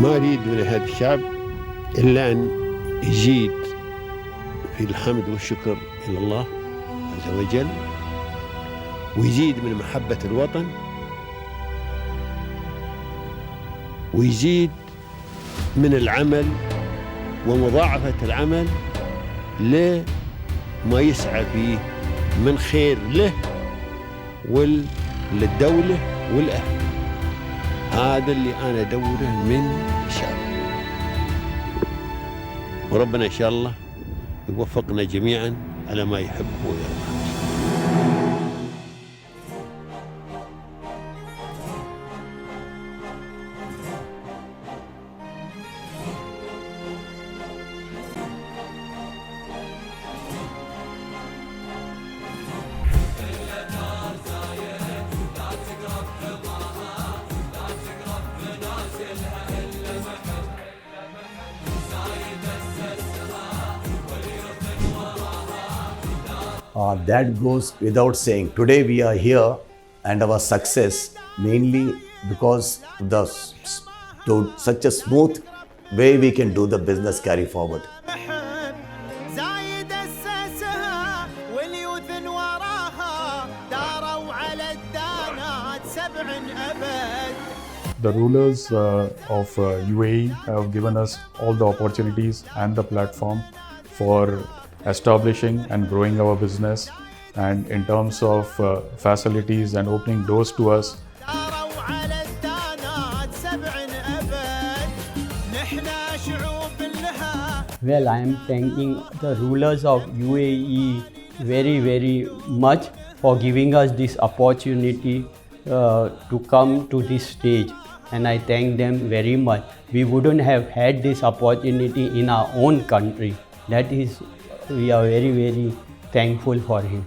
ما أريد من هذا الشعب إلا أن يزيد في الحمد والشكر إلى الله عز وجل، ويزيد من محبة الوطن، ويزيد من العمل ومضاعفة العمل لما يسعى فيه من خير له وللدولة والأهل. هذا اللي أنا أدوره من الشعب، وربنا إن شاء الله يوفقنا جميعا على ما يحب ويرضى. That goes without saying. Today we are here and our success mainly because to such a smooth way we can do the business carry forward. The rulers of UAE have given us all the opportunities and the platform for establishing and growing our business, and in terms of facilities and opening doors to us. Well, I am thanking the rulers of UAE very much for giving us this opportunity to come to this stage, and I thank them very much. We wouldn't have had this opportunity in our own country. That is, we are very thankful for him.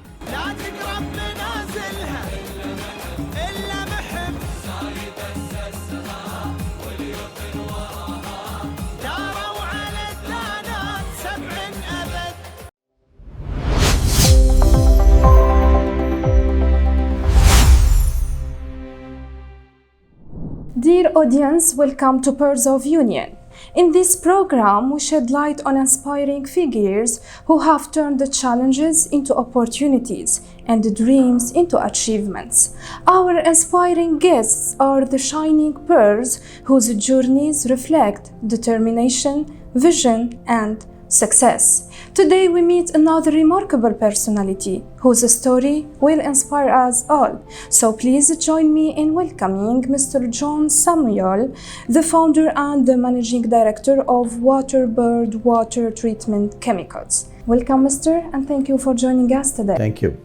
Dear audience, welcome to Pearls of Union. In this program, we shed light on inspiring figures who have turned the challenges into opportunities and the dreams into achievements. Our inspiring guests are the shining pearls whose journeys reflect determination, vision, and success. Today we meet another remarkable personality whose story will inspire us all. So please join me in welcoming Mr. John Samuel, the founder and the managing director of Waterbird Water Treatment Chemicals. Welcome, Mr., and thank you for joining us today. Thank you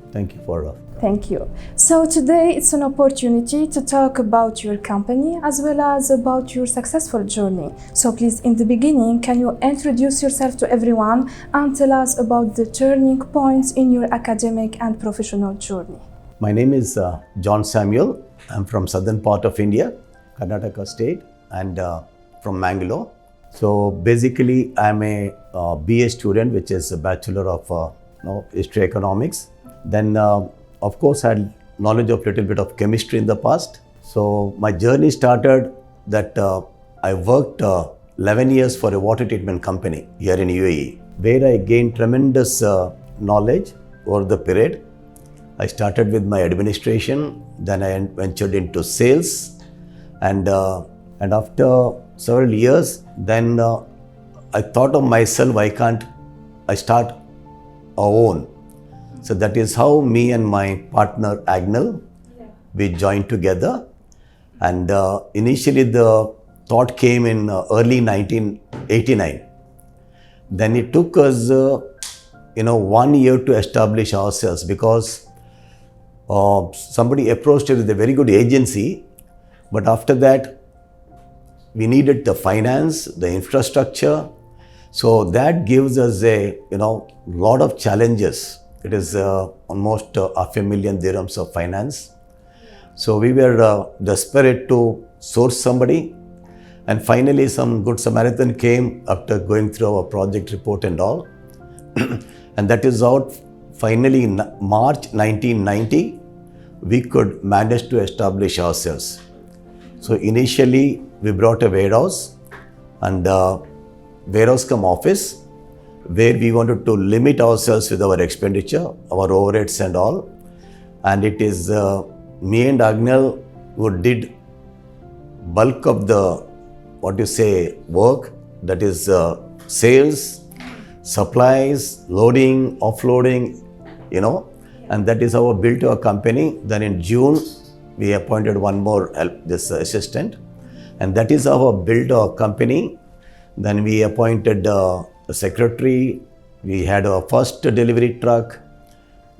for Thank you. So today it's an opportunity to talk about your company as well as about your successful journey. So please, in the beginning, can you introduce yourself to everyone and tell us about the turning points in your academic and professional journey? My name is John Samuel. I'm from southern part of India, Karnataka state, and from Mangalore. So basically, I'm a BA student, which is a Bachelor of History Economics. Then of course, I had knowledge of little bit of chemistry in the past. So my journey started that I worked 11 years for a water treatment company here in UAE, where I gained tremendous knowledge over the period. I started with my administration, then I ventured into sales, and after several years, then I thought of myself, why can't I start our own? So that is how me and my partner Agnel, we joined together. And initially the thought came in early 1989. Then it took us 1 year to establish ourselves, because somebody approached us with a very good agency, but after that we needed the finance, the infrastructure. So that gives us a lot of challenges. It is almost 500,000 dirhams of finance. So we were desperate to source somebody, and finally some good Samaritan came after going through our project report and all. And that is how finally in March 1990 we could manage to establish ourselves. So initially we brought a warehouse and warehouse come office, where we wanted to limit ourselves with our expenditure, our overheads and all. And it is me and Agnel who did bulk of the work, that is sales, supplies, loading, offloading, and that is how we built our company. Then in June, we appointed one more assistant, and that is how we built our company. Then we appointed a secretary, we had our first delivery truck,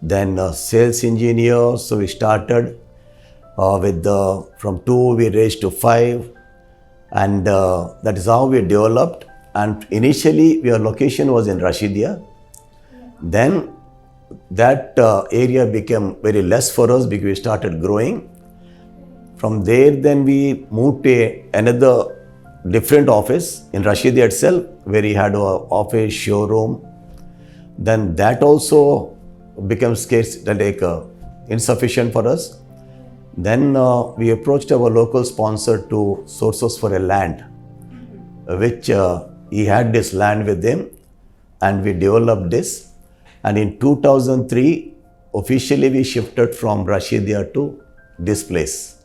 then a sales engineer. So we started from 2 we raised to 5, and that is how we developed. And initially our location was in Rashidia. Then that area became very less for us because we started growing. From there then we moved to another different office in Rashidia itself, where we had our office, showroom. Then that also became scarce, insufficient for us. Then we approached our local sponsor to source us for a land, which he had this land with him, and we developed this. And in 2003, officially we shifted from Rashidia to this place.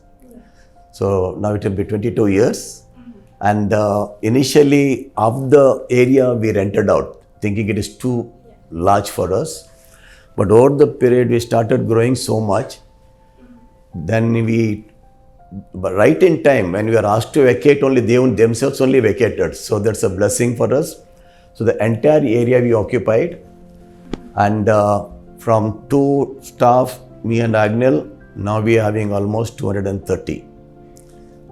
So now it will be 22 years. And initially of the area we rented out, thinking it is too large for us. But over the period we started growing so much. Then but right in time, when we were asked to vacate, only they themselves only vacated. So that's a blessing for us. So the entire area we occupied, and from 2 staff, me and Agnel, now we are having almost 230.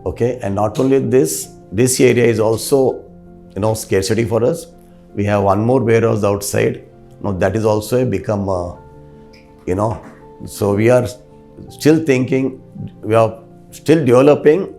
Okay, and not only this area is also, scarcity for us. We have one more warehouse outside. Now that is also become, so we are still thinking, we are still developing,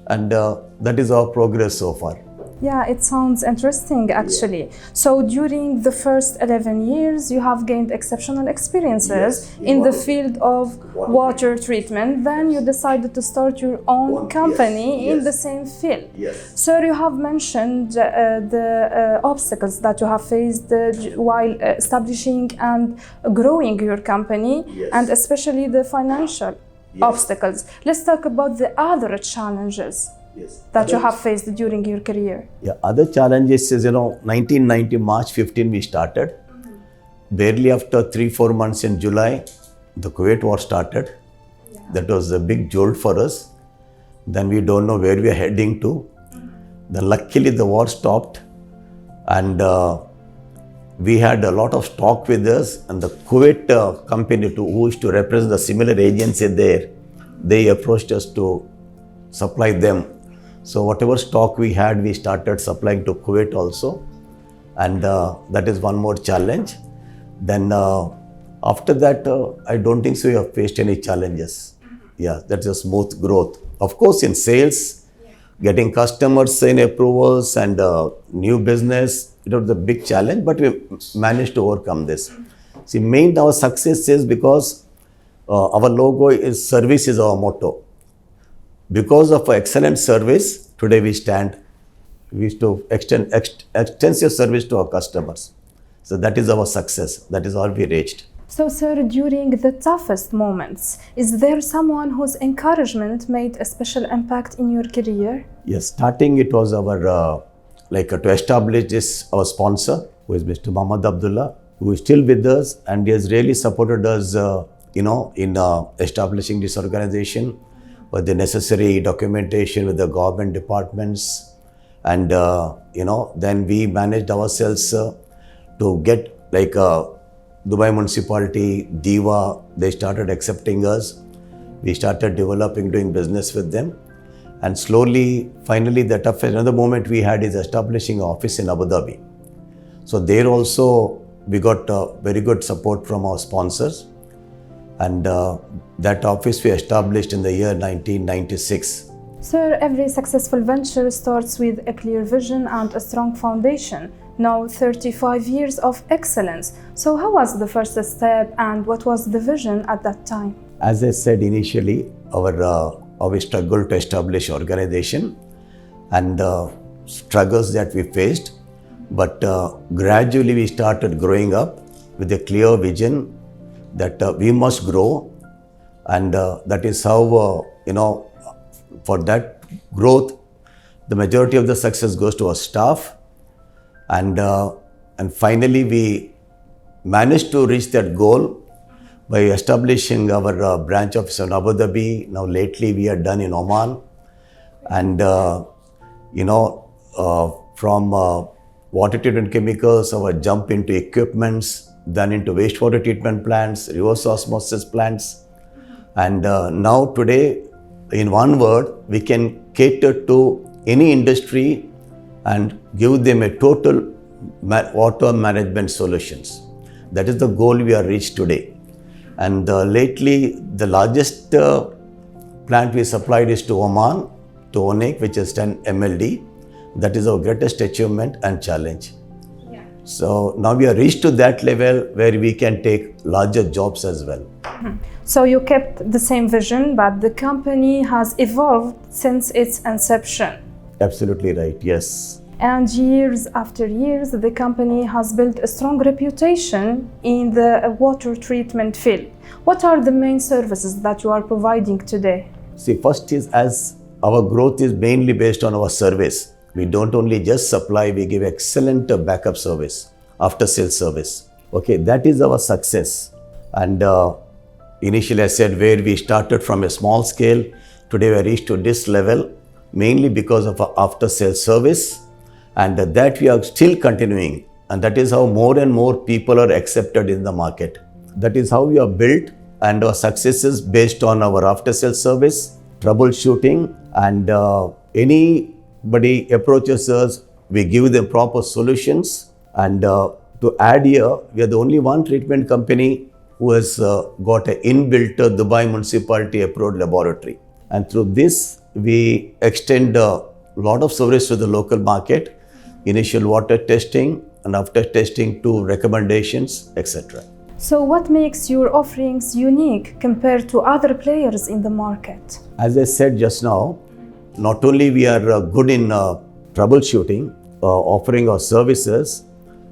and that is our progress so far. Yeah, it sounds interesting actually. So during the first 11 years, you have gained exceptional experiences in the field of water treatment. Then you decided to start your own company in the same field. Sir, you have mentioned the obstacles that you have faced while establishing and growing your company, and especially the financial obstacles. Let's talk about the other challenges that you have faced during your career. Yeah, other challenges is, 1990 March 15 we started. Barely after 3-4 months in July, the Kuwait war started. That was a big jolt for us. Then we don't know where we are heading to. Then luckily the war stopped, and we had a lot of stock with us, and the Kuwait company who is to represent the similar agency there, they approached us to supply them. So whatever stock we had, we started supplying to Kuwait also, and that is one more challenge. Then after that, I don't think so we have faced any challenges. Yeah, that's a smooth growth. Of course, in sales, getting customers in approvals and new business, it was a big challenge, but we managed to overcome this. See, main our success is because our logo is service is our motto. Because of excellent service, today we wish to extend extensive service to our customers. So that is our success. That is all we reached. So, sir, during the toughest moments, is there someone whose encouragement made a special impact in your career? Yes, starting it was our, to establish this, our sponsor, who is Mr. Muhammad Abdullah, who is still with us, and he has really supported us, in establishing this organization, with the necessary documentation with the government departments. And, then we managed ourselves to get Dubai Municipality, DIVA, they started accepting us. We started doing business with them. And slowly, finally, another moment we had is establishing an office in Abu Dhabi. So there also, we got very good support from our sponsors. And that office we established in the year 1996. Sir, every successful venture starts with a clear vision and a strong foundation. Now 35 years of excellence. So how was the first step and what was the vision at that time? As I said initially, our struggle to establish organization, and struggles that we faced, but gradually we started growing up with a clear vision that we must grow, and that is how, for that growth, the majority of the success goes to our staff, and finally we managed to reach that goal by establishing our branch office in Abu Dhabi. Now lately we are done in Oman, and from water treatment chemicals, our jump into equipments, then into wastewater treatment plants, reverse osmosis plants, and now today, in one word, we can cater to any industry and give them a total water management solutions. That is the goal we have reached today. And lately, the largest plant we supplied is to Oman, to ONEC, which is 10 MLD. That is our greatest achievement and challenge. Yeah. So now we are reached to that level where we can take larger jobs as well. So you kept the same vision, but the company has evolved since its inception. Absolutely right, yes. And years after years, the company has built a strong reputation in the water treatment field. What are the main services that you are providing today? See, first is, as our growth is mainly based on our service. We don't only just supply, we give excellent backup service, after sales service. Okay, that is our success. And initially I said where we started from a small scale, today we reached to this level, mainly because of our after sales service. And that we are still continuing, and that is how more and more people are accepted in the market. That is how we are built, and our success is based on our after sales service, troubleshooting, and anybody approaches us, we give them proper solutions. And to add here, we are the only one treatment company who has got an inbuilt Dubai Municipality approved laboratory. And through this, we extend a lot of service to the local market. Initial water testing, and after testing to recommendations, etc. So what makes your offerings unique compared to other players in the market? As I said just now, not only we are good in troubleshooting, offering our services,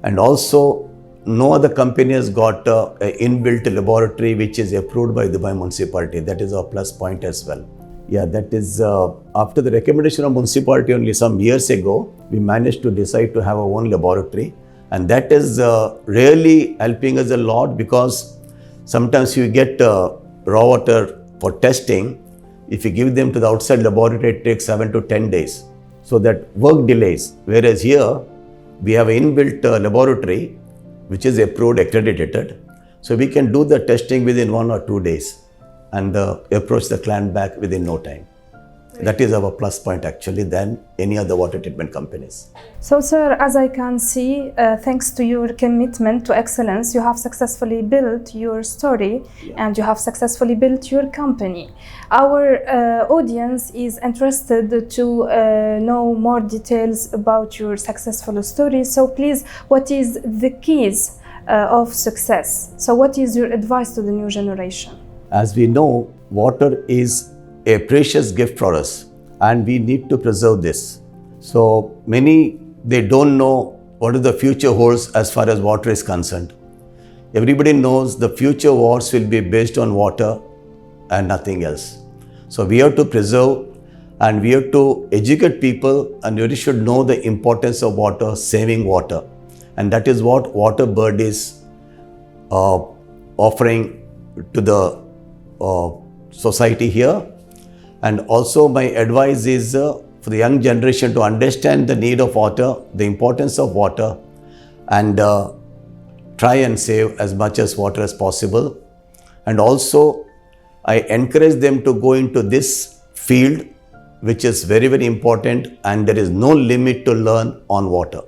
and also no other company has got an inbuilt laboratory which is approved by Dubai Municipality. That is our plus point as well. Yeah, that is after the recommendation of municipality only some years ago, we managed to decide to have our own laboratory, and that is really helping us a lot, because sometimes you get raw water for testing. If you give them to the outside laboratory, it takes 7 to 10 days. So that work delays. Whereas here, we have an inbuilt laboratory which is approved, accredited. So we can do the testing within 1 or 2 days and approach the client back within no time. That is our plus point actually than any other water treatment companies. So sir, as I can see, thanks to your commitment to excellence, you have successfully built your story and you have successfully built your company. Our audience is interested to know more details about your successful story. So please, what is the keys of success? So what is your advice to the new generation? As we know, water is a precious gift for us and we need to preserve this. So many, they don't know what the future holds as far as water is concerned. Everybody knows the future wars will be based on water and nothing else. So we have to preserve and we have to educate people, and you should know the importance of water, saving water. And that is what WaterBird is offering to the society here. And also my advice is for the young generation to understand the need of water, the importance of water, and try and save as much as water as possible. And also I encourage them to go into this field, which is very, very important, and there is no limit to learn on water.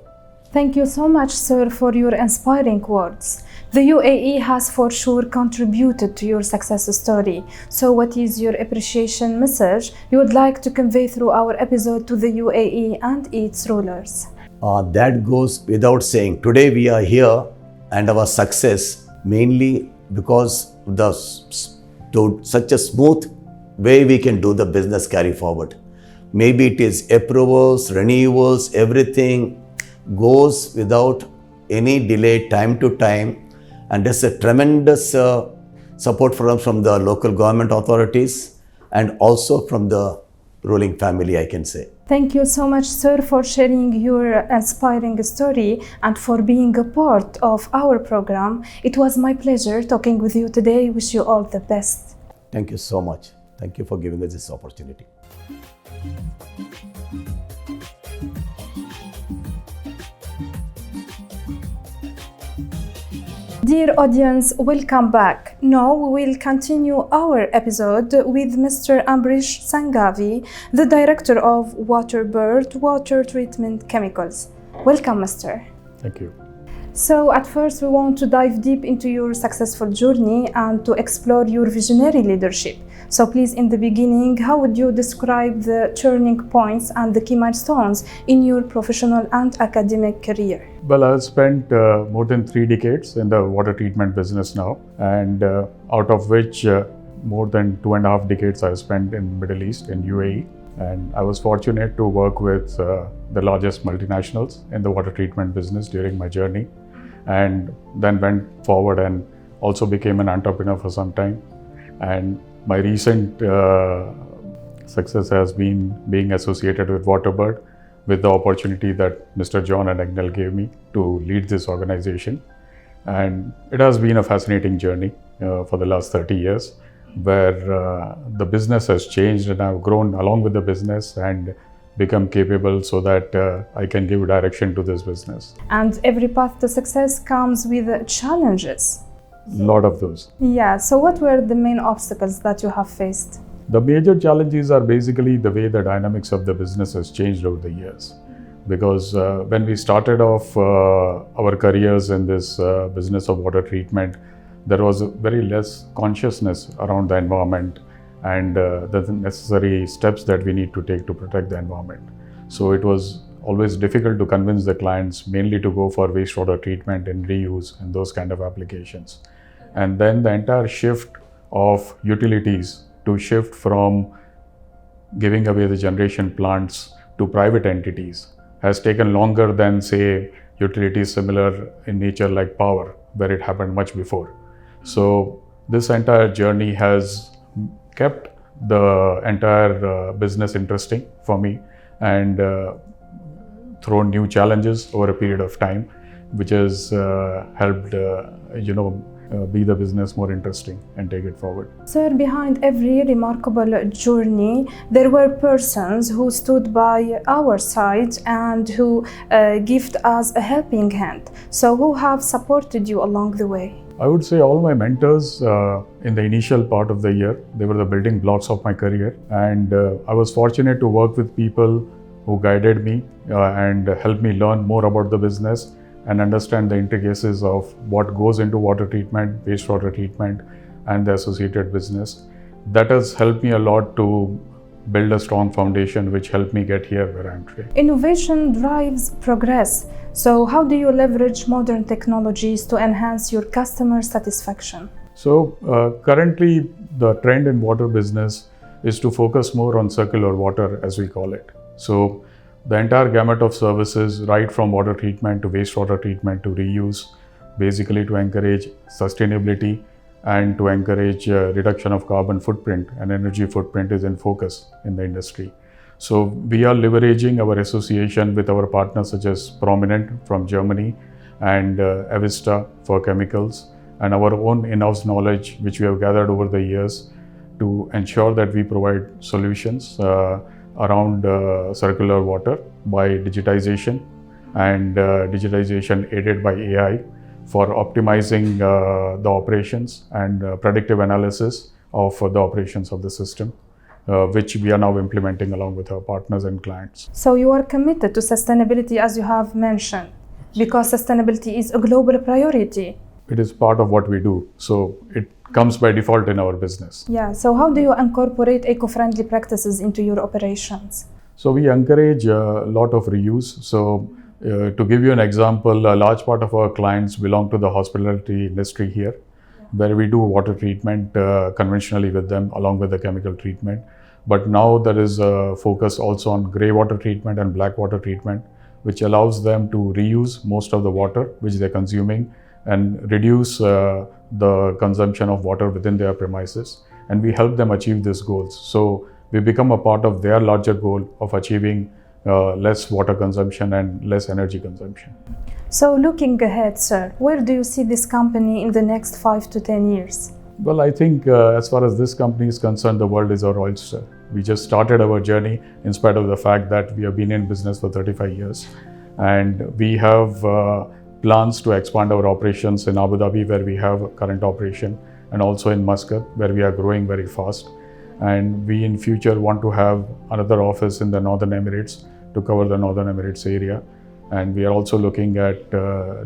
Thank you so much, sir, for your inspiring words. The UAE has for sure contributed to your success story. So what is your appreciation message you would like to convey through our episode to the UAE and its rulers? That goes without saying. Today we are here and our success mainly because such a smooth way we can do the business carry forward. maybe it is approvals, renewals, everything goes without any delay, time to time, and there's a tremendous support from the local government authorities and also from the ruling family, I can say. Thank you so much, sir, for sharing your inspiring story and for being a part of our program. It was my pleasure talking with you today. Wish you all the best. Thank you so much. Thank you for giving us this opportunity. Dear audience, welcome back. Now we will continue our episode with Mr. Ambrish Sanghavi, the Director of Waterbird Water Treatment Chemicals. Welcome, Mr. Thank you. So at first we want to dive deep into your successful journey and to explore your visionary leadership. So please, in the beginning, how would you describe the turning points and the key milestones in your professional and academic career? Well, I've spent more than 3 decades in the water treatment business now, and out of which more than 2.5 decades I've spent in Middle East, in UAE. And I was fortunate to work with the largest multinationals in the water treatment business during my journey, and then went forward and also became an entrepreneur for some time. And my recent success has been being associated with Waterbird, with the opportunity that Mr. John and Agnel gave me to lead this organization. And it has been a fascinating journey for the last 30 years, where the business has changed and I've grown along with the business and become capable so that I can give direction to this business. And every path to success comes with challenges. A lot of those. Yeah, so what were the main obstacles that you have faced? The major challenges are basically the way the dynamics of the business has changed over the years. Because when we started off our careers in this business of water treatment, there was very less consciousness around the environment and the necessary steps that we need to take to protect the environment. So it was always difficult to convince the clients mainly to go for wastewater treatment and reuse and those kind of applications. And then the entire shift of utilities to shift from giving away the generation plants to private entities has taken longer than, say, utilities similar in nature like power, where it happened much before. So this entire journey has kept the entire business interesting for me and thrown new challenges over a period of time, which has helped be the business more interesting and take it forward. Sir, behind every remarkable journey, there were persons who stood by our side and who gave us a helping hand. So who have supported you along the way? I would say all my mentors in the initial part of the year, they were the building blocks of my career. And I was fortunate to work with people who guided me and helped me learn more about the business and understand the intricacies of what goes into water treatment, wastewater treatment, and the associated business. That has helped me a lot to build a strong foundation, which helped me get here where I am today. Innovation drives progress. So how do you leverage modern technologies to enhance your customer satisfaction? So currently, the trend in water business is to focus more on circular water, as we call it. So the entire gamut of services, right from water treatment to wastewater treatment to reuse, basically to encourage sustainability and to encourage reduction of carbon footprint and energy footprint, is in focus in the industry. So we are leveraging our association with our partners such as Prominent from Germany and Avista for chemicals, and our own in-house knowledge which we have gathered over the years to ensure that we provide solutions around circular water by digitization and digitization aided by AI for optimizing the operations and predictive analysis of the operations of the system, which we are now implementing along with our partners and clients. So you are committed to sustainability, as you have mentioned, because sustainability is a global priority. It is part of what we do, so it comes by default in our business. Yeah, so how do you incorporate eco-friendly practices into your operations? So we encourage a lot of reuse. So to give you an example, a large part of our clients belong to the hospitality industry here, where we do water treatment conventionally with them along with the chemical treatment. But now there is a focus also on grey water treatment and black water treatment, which allows them to reuse most of the water which they're consuming and reduce the consumption of water within their premises. And we help them achieve these goals. So we become a part of their larger goal of achieving less water consumption and less energy consumption. So looking ahead, sir, where do you see this company in the next 5 to 10 years? Well, I think as far as this company is concerned, the world is our oyster. We just started our journey in spite of the fact that we have been in business for 35 years. And we have plans to expand our operations in Abu Dhabi, where we have a current operation, and also in Muscat, where we are growing very fast. And we in future want to have another office in the Northern Emirates to cover the Northern Emirates area. And we are also looking at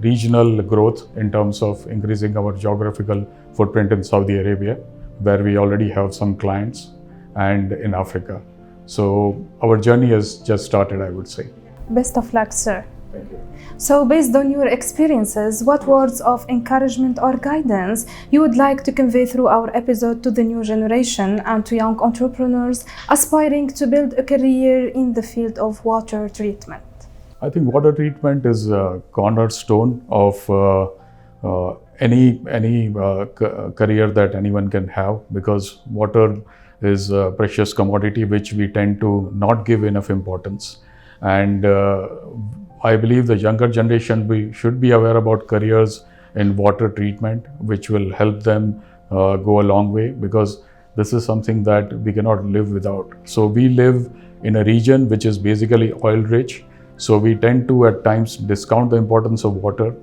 regional growth in terms of increasing our geographical footprint in Saudi Arabia, where we already have some clients, and in Africa. So our journey has just started, I would say. Best of luck, sir. Thank you. So based on your experiences, what words of encouragement or guidance you would like to convey through our episode to the new generation and to young entrepreneurs aspiring to build a career in the field of water treatment? I think water treatment is a cornerstone of any career that anyone can have, because water is a precious commodity which we tend to not give enough importance. And I believe the younger generation should be aware about careers in water treatment, which will help them go a long way, because this is something that we cannot live without. So we live in a region which is basically oil rich. So we tend to at times discount the importance of water,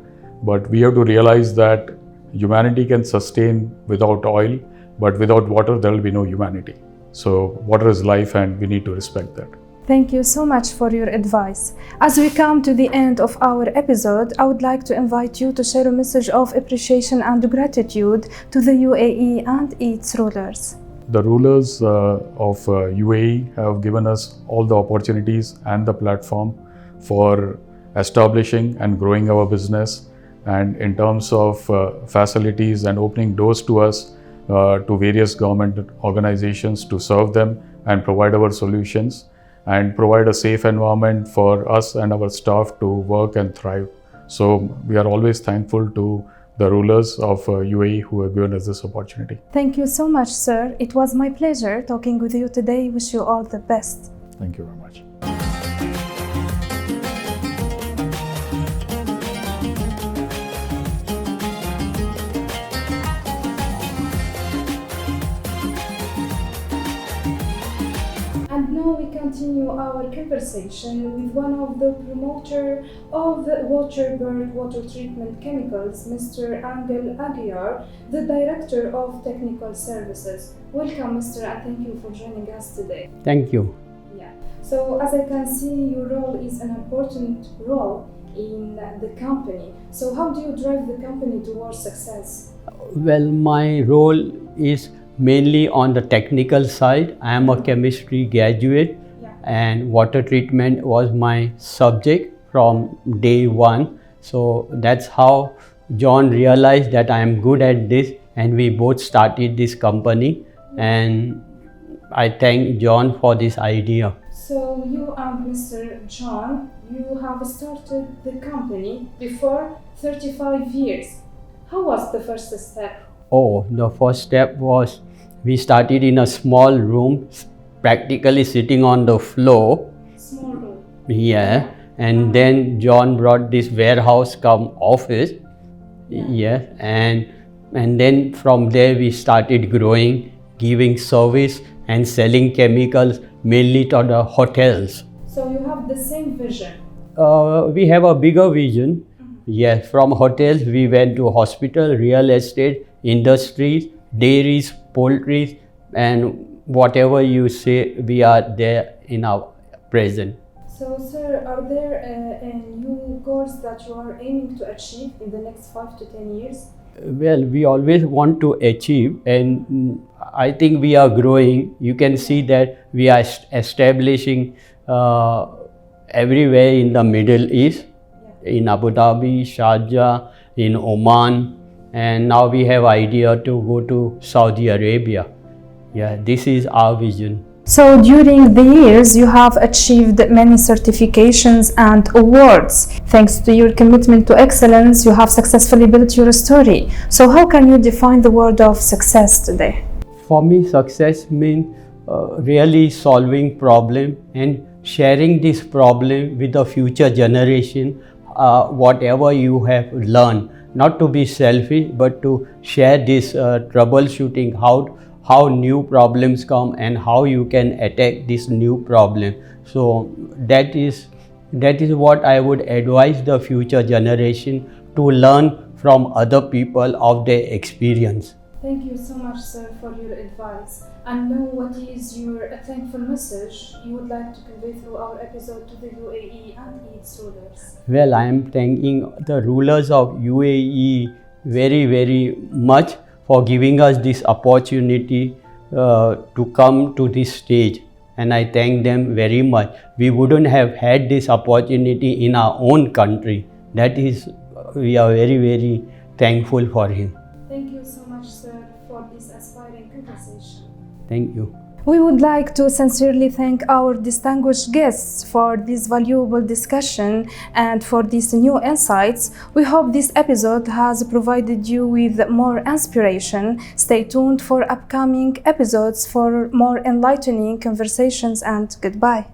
but we have to realize that humanity can sustain without oil, but without water there will be no humanity. So water is life, and we need to respect that. Thank you so much for your advice. As we come to the end of our episode, I would like to invite you to share a message of appreciation and gratitude to the UAE and its rulers. The rulers of UAE have given us all the opportunities and the platform for establishing and growing our business, and in terms of facilities and opening doors to us to various government organizations to serve them and provide our solutions and provide a safe environment for us and our staff to work and thrive. So we are always thankful to the rulers of UAE who have given us this opportunity. Thank you so much, sir. It was my pleasure talking with you today. Wish you all the best. Thank you very much. And now we continue our conversation with one of the promoter of the Waterbird water treatment chemicals, Mr. Angel Aguiar, the Director of Technical Services. Welcome, Mr. and thank you for joining us today. Thank you. Yeah. So as I can see, your role is an important role in the company. So how do you drive the company towards success? Well, my role is mainly on the technical side. I am a chemistry graduate, and water treatment was my subject from day one. So that's how John realized that I am good at this, and we both started this company, and I thank John for this idea. So you and Mr. John, you have started the company before 35 years. How was the first step? Oh, the first step was we started in a small room, practically sitting on the floor. Small room. Yeah, and then John brought this warehouse come office. Yeah, and then from there we started growing, giving service and selling chemicals mainly to the hotels. So you have the same vision. We have a bigger vision. Yes, from hotels we went to hospital, real estate, industries, dairies, poultry, and whatever you say, we are there in our present. So sir, are there new goals that you are aiming to achieve in the next 5 to 10 years? Well, we always want to achieve, and I think we are growing. You can see that we are establishing everywhere in the Middle East, in Abu Dhabi, Sharjah, in Oman, and now we have idea to go to Saudi Arabia. Yeah, this is our vision. So during the years, you have achieved many certifications and awards. Thanks to your commitment to excellence, you have successfully built your story. So how can you define the word of success today? For me, success means really solving problem and sharing this problem with the future generation, whatever you have learned. Not to be selfish, but to share this troubleshooting, how new problems come and how you can attack this new problem. So that is what I would advise the future generation to learn from other people of their experience. Thank you so much, sir, for your advice. And now, what is your thankful message you would like to convey through our episode to the UAE and its rulers? Well, I am thanking the rulers of UAE very, very much for giving us this opportunity to come to this stage. And I thank them very much. We wouldn't have had this opportunity in our own country. That is, we are very, very thankful for him. Thank you so much, sir, for this inspiring conversation. Thank you. We would like to sincerely thank our distinguished guests for this valuable discussion and for these new insights. We hope this episode has provided you with more inspiration. Stay tuned for upcoming episodes for more enlightening conversations, and goodbye.